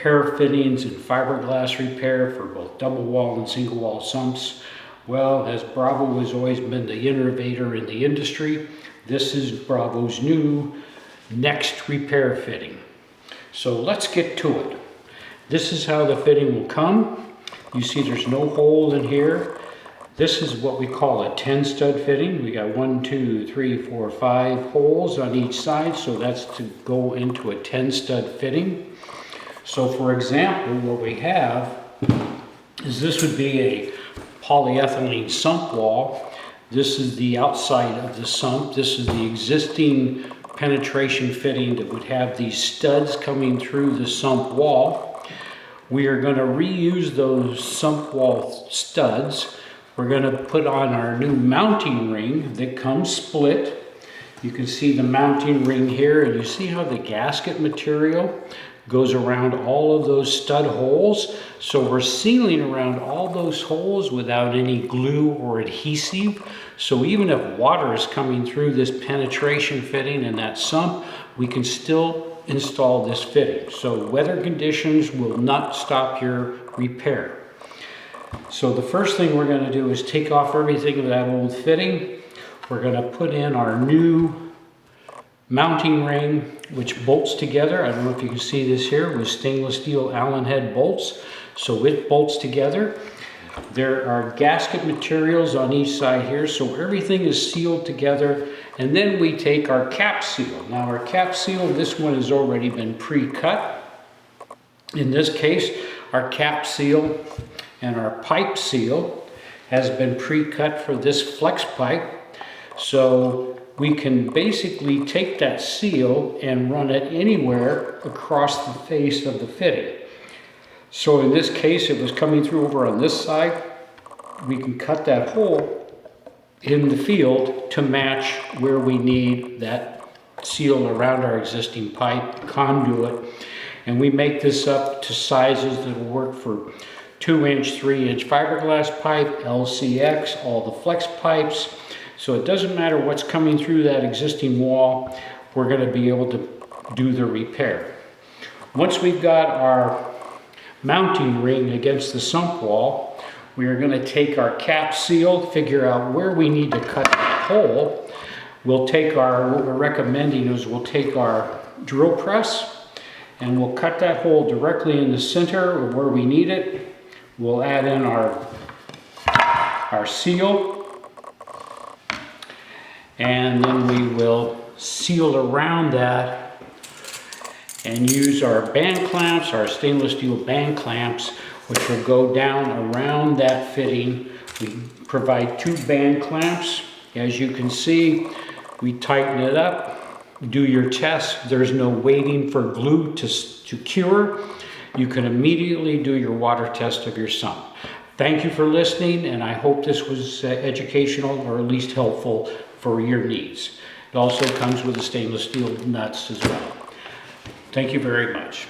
repair fittings and fiberglass repair for both double wall and single wall sumps. Well, as Bravo has always been the innovator in the industry, this is Bravo's new next repair fitting. So let's get to it. This is how the fitting will come. You see there's no hole in here. This is what we call a 10 stud fitting. We got 1, 2, 3, 4, 5 holes on each side, so that's to go into a 10 stud fitting. So for example, what we have is this would be a polyethylene sump wall. This is the outside of the sump. This is the existing penetration fitting that would have these studs coming through the sump wall. We are going to reuse those sump wall studs. We're going to put on our new mounting ring that comes split. You can see the mounting ring here, and you see how the gasket material goes around all of those stud holes. So we're sealing around all those holes without any glue or adhesive. So even if water is coming through this penetration fitting in that sump, we can still install this fitting. So weather conditions will not stop your repair. So the first thing we're going to do is take off everything of that old fitting. We're going to put in our new mounting ring, which bolts together. I don't know if you can see this here with stainless steel Allen head bolts. So it bolts together. There are gasket materials on each side here, so everything is sealed together. And then we take our cap seal. Now our cap seal, this one has already been pre-cut. In this case, our cap seal and our pipe seal has been pre-cut for this flex pipe. So we can basically take that seal and run it anywhere across the face of the fitting. So in this case, it was coming through over on this side. We can cut that hole in the field to match where we need that seal around our existing pipe conduit. And we make this up to sizes that will work for 2-inch, 3-inch fiberglass pipe, LCX, all the flex pipes. So it doesn't matter what's coming through that existing wall, we're going to be able to do the repair. Once we've got our mounting ring against the sump wall, we are going to take our cap seal, figure out where we need to cut that hole. We'll take what we're recommending is we'll take our drill press and we'll cut that hole directly in the center of where we need it. We'll add in our seal, and then we will seal around that and use our band clamps, our stainless steel band clamps, which will go down around that fitting. We provide 2 band clamps. As you can see, we tighten it up. Do your test. There's no waiting for glue to cure. You can immediately do your water test of your sump. Thank you for listening, and I hope this was educational or at least helpful for your needs. It also comes with the stainless steel nuts as well. Thank you very much.